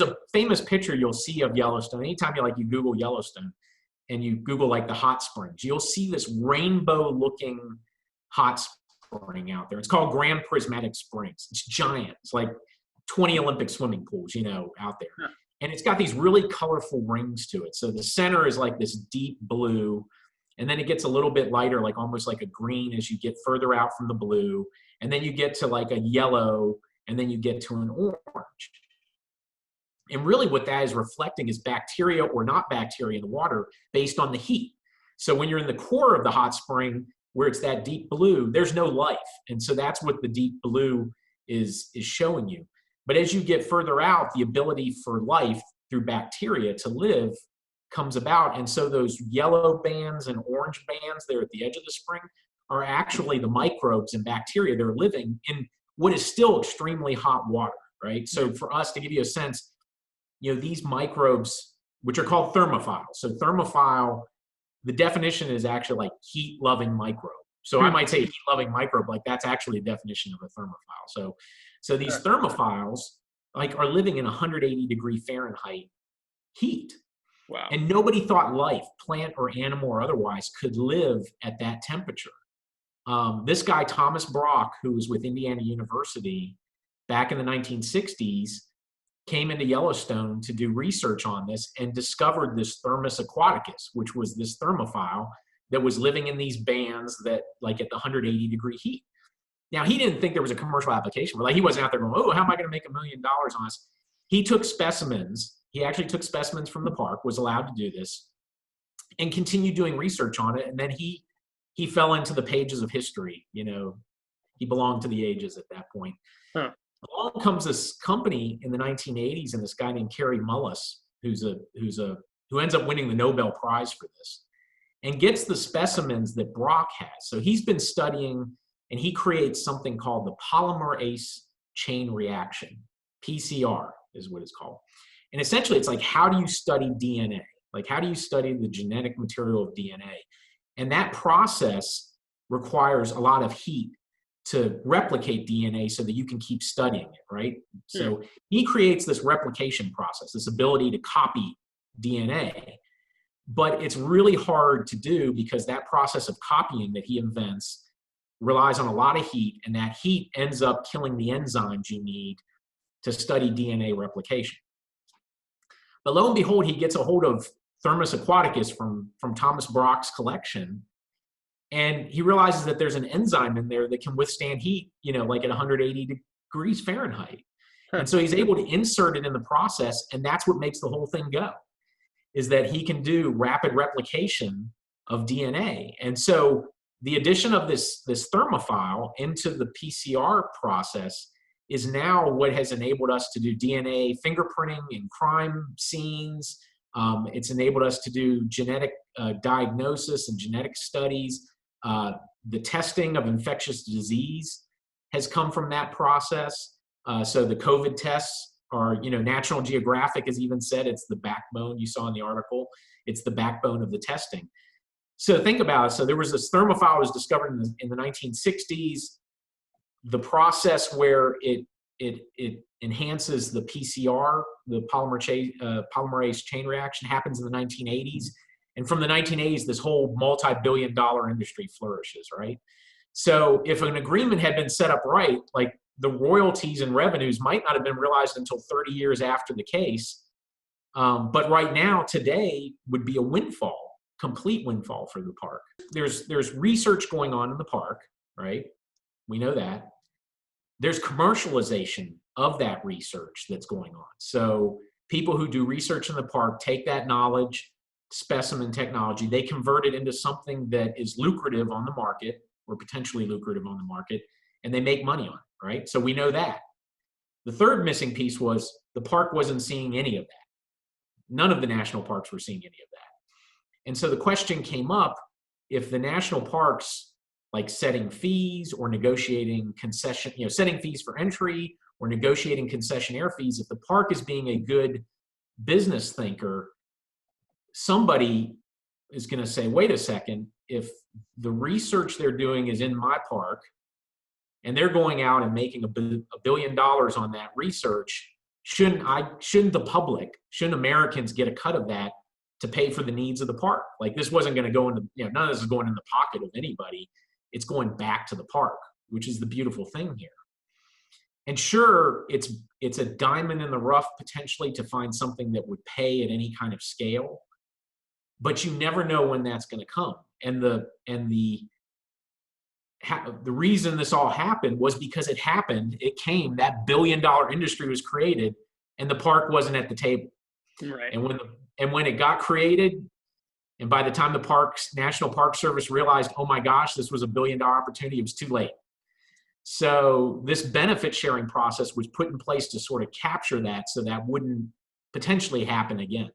a famous picture you'll see of Yellowstone. Anytime you Google Yellowstone and you Google like the hot springs, you'll see this rainbow looking hot spring out there. It's called Grand Prismatic Springs. It's giant. It's like 20 Olympic swimming pools, out there. Huh. And it's got these really colorful rings to it. So the center is like this deep blue, and then it gets a little bit lighter, like almost like a green as you get further out from the blue. And then you get to like a yellow, and then you get to an orange. And really what that is reflecting is bacteria or not bacteria in the water based on the heat. So when you're in the core of the hot spring, where it's that deep blue, there's no life. And so that's what the deep blue is showing you. But as you get further out, the ability for life through bacteria to live comes about. And so those yellow bands and orange bands there at the edge of the spring are actually the microbes and bacteria that are living in what is still extremely hot water, right? So for us to give you a sense, these microbes, which are called thermophiles. So thermophile, the definition is actually like heat-loving microbe. So I might say heat-loving microbe, like that's actually a definition of a thermophile. So these thermophiles are living in 180-degree Fahrenheit heat. Wow. And nobody thought life, plant or animal or otherwise, could live at that temperature. This guy, Thomas Brock, who was with Indiana University back in the 1960s, came into Yellowstone to do research on this and discovered this Thermus aquaticus, which was this thermophile that was living in these bands that at the 180-degree heat. Now, he didn't think there was a commercial application, but he wasn't out there going, oh, how am I going to make $1 million on this? He took specimens. He actually took specimens from the park, was allowed to do this, and continued doing research on it. And then he fell into the pages of history. He belonged to the ages at that point. Huh. Along comes this company in the 1980s, and this guy named Kerry Mullis, who ends up winning the Nobel Prize for this, and gets the specimens that Brock has. So he's been studying, and he creates something called the polymerase chain reaction. PCR is what it's called. And essentially, it's like, how do you study DNA? Like, how do you study the genetic material of DNA? And that process requires a lot of heat to replicate DNA so that you can keep studying it, right? So he creates this replication process, this ability to copy DNA. But it's really hard to do because that process of copying that he invents relies on a lot of heat, and that heat ends up killing the enzymes you need to study DNA replication. But lo and behold, he gets a hold of Thermus aquaticus from Thomas Brock's collection, and he realizes that there's an enzyme in there that can withstand heat, like at 180 degrees Fahrenheit. And so he's able to insert it in the process, and that's what makes the whole thing go, is that he can do rapid replication of DNA. And so the addition of this thermophile into the PCR process is now what has enabled us to do DNA fingerprinting in crime scenes. It's enabled us to do genetic diagnosis and genetic studies. The testing of infectious disease has come from that process. So the COVID tests are, National Geographic has even said it's the backbone, you saw in the article, it's the backbone of the testing. So think about it. So there was this thermophile was discovered in the 1960s. The process where it enhances the PCR, the polymerase chain reaction, happens in the 1980s. And from the 1980s, this whole multi-billion-dollar industry flourishes, right? So if an agreement had been set up right, like the royalties and revenues might not have been realized until 30 years after the case. But right now, today, would be a windfall, complete windfall for the park. There's research going on in the park, right? We know that. There's commercialization of that research that's going on. So people who do research in the park take that knowledge, specimen technology, they convert it into something that is lucrative on the market, or potentially lucrative on the market, and they make money on it, right? So we know that. The third missing piece was the park wasn't seeing any of that. None of the national parks were seeing any of that. And so the question came up, if the national parks, like setting fees or negotiating concession, setting fees for entry or negotiating concessionaire fees, if the park is being a good business thinker, somebody is going to say, wait a second, if the research they're doing is in my park and they're going out and making $1 billion on that research, shouldn't the public, shouldn't Americans get a cut of that to pay for the needs of the park? Like, this wasn't going to go into, none of this is going in the pocket of anybody. It's going back to the park, which is the beautiful thing here. And sure, it's a diamond in the rough potentially to find something that would pay at any kind of scale, but you never know when that's going to come. And the reason this all happened was because it happened. It came, that billion-dollar industry was created, and the park wasn't at the table. Right. And when it got created, and by the time the National Park Service realized, oh my gosh, this was a billion-dollar opportunity, it was too late. So this benefit sharing process was put in place to sort of capture that, so that wouldn't potentially happen again.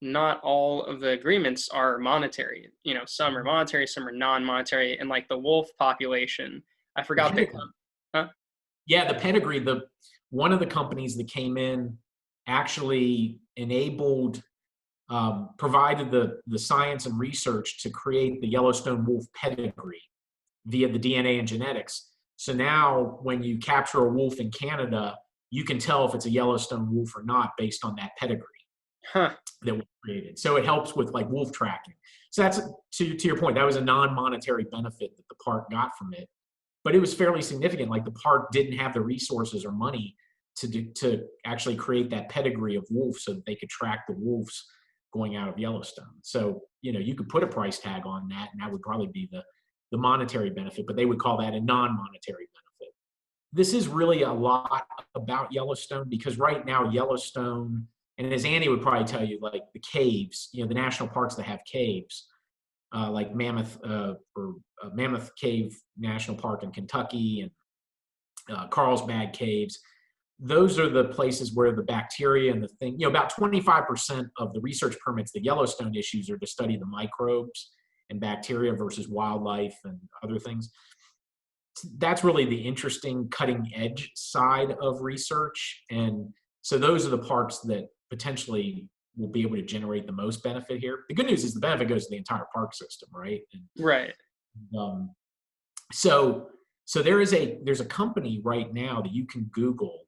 Not all of the agreements are monetary. Some are monetary, some are non-monetary, and like the wolf population, I forgot the huh? Yeah, the pedigree. One of the companies that came in actually enabled, provided the science and research to create the Yellowstone wolf pedigree via the DNA and genetics. So now when you capture a wolf in Canada, you can tell if it's a Yellowstone wolf or not based on that pedigree that was created. So it helps with like wolf tracking. So that's, to your point, that was a non-monetary benefit that the park got from it, but it was fairly significant. Like, the park didn't have the resources or money to actually create that pedigree of wolves so that they could track the wolves going out of Yellowstone. So, you could put a price tag on that, and that would probably be the monetary benefit, but they would call that a non-monetary benefit. This is really a lot about Yellowstone, because right now Yellowstone, and as Andy would probably tell you, like the caves, the national parks that have caves, like Mammoth Mammoth Cave National Park in Kentucky and Carlsbad Caves, those are the places where the bacteria and the thing, about 25% of the research permits that Yellowstone issues are to study the microbes and bacteria versus wildlife and other things. That's really the interesting cutting edge side of research. And so those are the parks that potentially will be able to generate the most benefit here. The good news is the benefit goes to the entire park system, right? Right. So there's a company right now that you can Google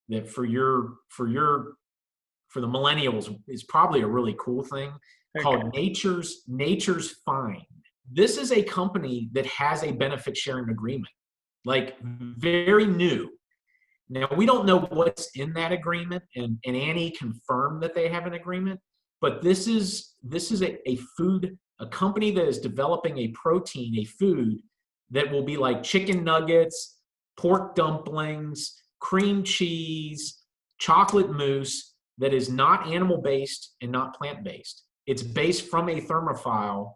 that for the millennials is probably a really cool thing, called Nature's Find. This is a company that has a benefit sharing agreement, like very new. Now, we don't know what's in that agreement, and Annie confirmed that they have an agreement, but this is a company that is developing a protein, a food that will be like chicken nuggets, pork dumplings, cream cheese, chocolate mousse, that is not animal-based and not plant-based. It's based from a thermophile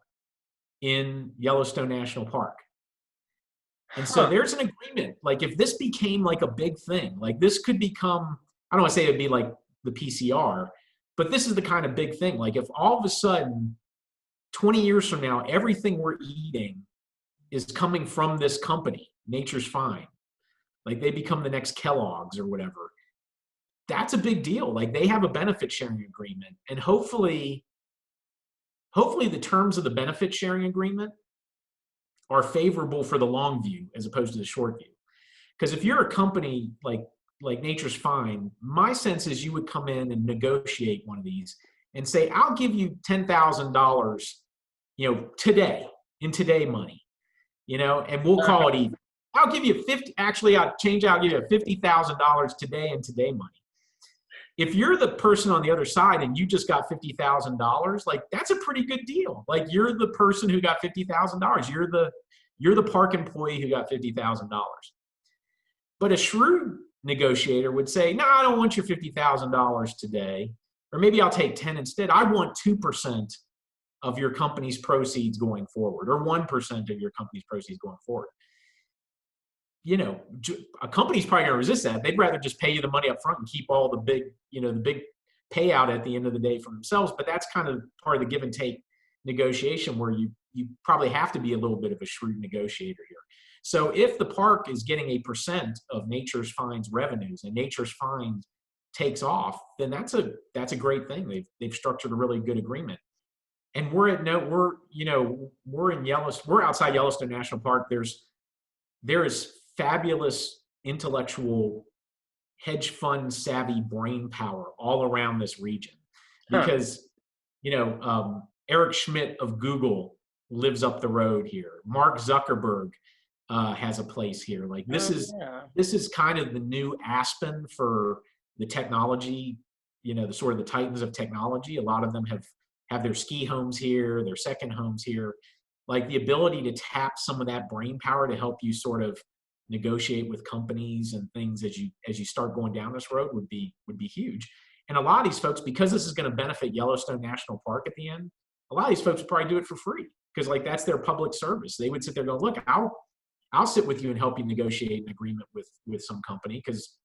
in Yellowstone National Park. And so there's an agreement. Like, if this became like a big thing, like this could become, I don't want to say it'd be like the PCR, but this is the kind of big thing. Like, if all of a sudden 20 years from now, everything we're eating is coming from this company, Nature's Find, like they become the next Kellogg's or whatever, that's a big deal. Like, they have a benefit sharing agreement, and hopefully the terms of the benefit sharing agreement are favorable for the long view as opposed to the short view. Because if you're a company like Nature's Find, my sense is you would come in and negotiate one of these and say, I'll give you $10,000, today, in today money, and we'll call it even. I'll give you I'll give you $50,000 today in today money. If you're the person on the other side and you just got $50,000, like, that's a pretty good deal. Like, you're the person who got $50,000. You're the park employee who got $50,000. But a shrewd negotiator would say, no, I don't want your $50,000 today, or maybe I'll take 10 instead. I want 2% of your company's proceeds going forward, or 1% of your company's proceeds going forward. A company's probably going to resist that. They'd rather just pay you the money up front and keep all the big payout at the end of the day for themselves. But that's kind of part of the give and take negotiation, where you probably have to be a little bit of a shrewd negotiator here. So if the park is getting a percent of Nature's Find's revenues and Nature's Find takes off, then that's a great thing. They've structured a really good agreement. And we're in Yellowstone. We're outside Yellowstone National Park. There is fabulous intellectual hedge fund savvy brain power all around this region, Huh. because Eric Schmidt of Google lives up the road here. Mark Zuckerberg has a place here. Like Oh yeah. this is kind of the new Aspen for the technology. The sort of the titans of technology. A lot of them have their ski homes here, their second homes here. Like the ability to tap some of that brain power to help you sort of negotiate with companies and things as you start going down this road would be huge. And a lot of these folks, because this is going to benefit Yellowstone National Park at the end, a lot of these folks would probably do it for free because like that's their public service. They would sit there and go, look, I'll sit with you and help you negotiate an agreement with some company, because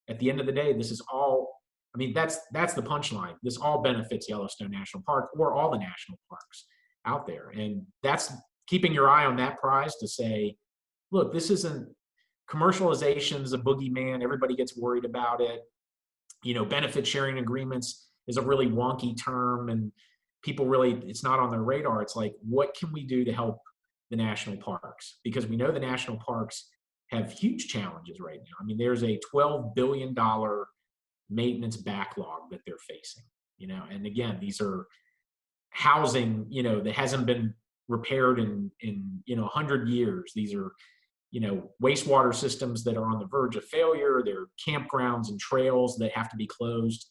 at the end of the day, this is all. I mean, that's the punchline. This all benefits Yellowstone National Park or all the national parks out there, and that's keeping your eye on that prize to say, look, this isn't commercialization is a boogeyman. Everybody gets worried about it. Benefit sharing agreements is a really wonky term, and people really, it's not on their radar. It's like, what can we do to help the national parks? Because we know the national parks have huge challenges right now. I mean, there's a $12 billion maintenance backlog that they're facing, and again, these are housing, that hasn't been repaired in 100 years. These are wastewater systems that are on the verge of failure. There are campgrounds and trails that have to be closed.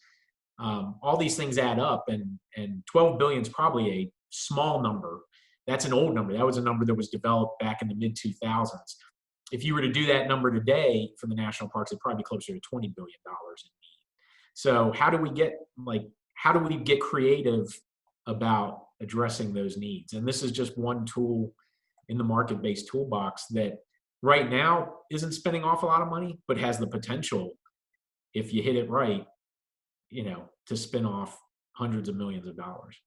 All these things add up, and 12 billion is probably a small number. That's an old number. That was a number that was developed back in the mid 2000s. If you were to do that number today for the national parks, it'd probably be closer to $20 billion in need. So how do we get creative about addressing those needs? And this is just one tool in the market-based toolbox that right now isn't spending off a lot of money, but has the potential, if you hit it right, to spin off hundreds of millions of dollars.